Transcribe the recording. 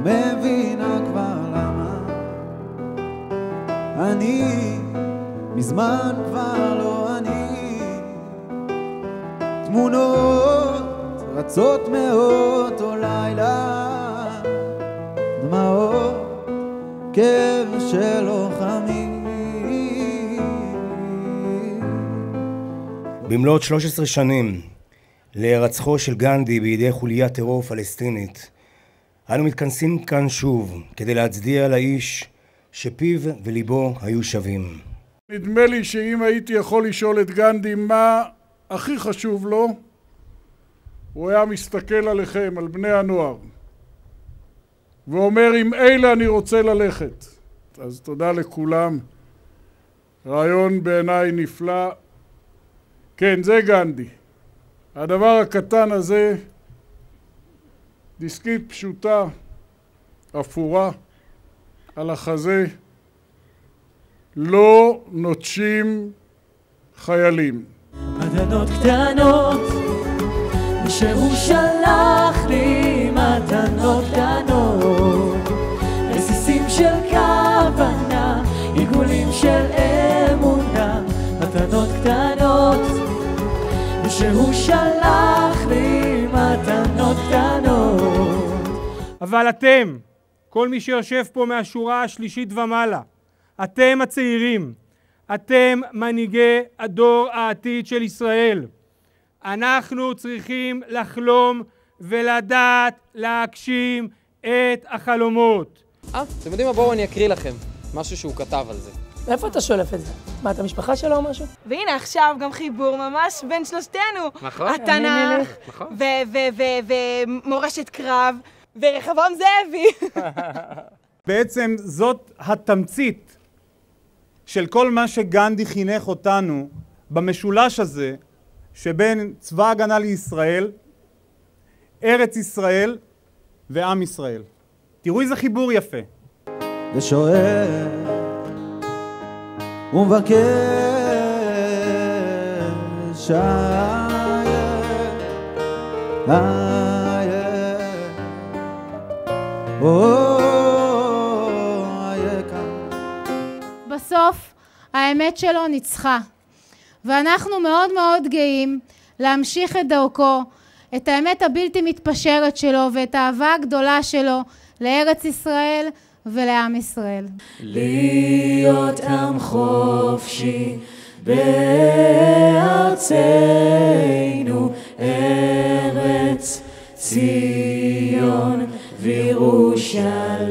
מבינה כבר למה אני מזמן כבר לא אני. תמונות רצות מאותו לילה, דמעות כאב של לוחמים. במלאת 13 שנים להירצחו של גנדי בידי חוליית טרור פלסטינית, אנו מתכנסים כאן שוב כדי להצדיע לאיש שפיו וליבו היו שווים. נדמה לי שאם הייתי יכול לשאול את גנדי מה הכי חשוב לו, הוא היה מסתכל עליכם, על בני הנוער, ואומר, עם אלה אני רוצה ללכת. אז תודה לכולם. רעיון בעיניי נפלא. כן, זה גנדי. הדבר הקטן הזה, דיסקית פשוטה, אפורה, על החזה, לא נוטשים חיילים. מתנות קטנות, שהוא שלח לי מתנות קטנות, רסיסים של כוונה, עיגולים של אמונה, מתנות קטנות, שהוא שלח לי מתנות קטנות. אבל אתם, כל מי שיושב פה מהשורה השלישית ומעלה, אתם הצעירים, אתם מנהיגי הדור העתיד של ישראל. אנחנו צריכים לחלום ולדעת להגשים את החלומות. אתם יודעים מה? בואו אני אקריא לכם משהו שהוא כתב על זה. איפה אתה שולף את זה? מה, אתה משפחה שלו או משהו? והנה עכשיו גם חיבור ממש בין שלושתנו. נכון. התנ"ך, ומורשת קרב, ורחבעם זאבי. בעצם זאת התמצית של כל מה שגנדי חינך אותנו במשולש הזה שבין צבא הגנה לישראל, ארץ ישראל ועם ישראל. תראו איזה חיבור יפה. ושואל ומבקש בסוף האמת שלו ניצחה, ואנחנו מאוד מאוד גאים להמשיך את דרכו, את האמת הבלתי מתפשרת שלו ואת האהבה הגדולה שלו לארץ ישראל ולעם ישראל. להיות עם חופשי בארצנו, ארץ ציון וירושלים.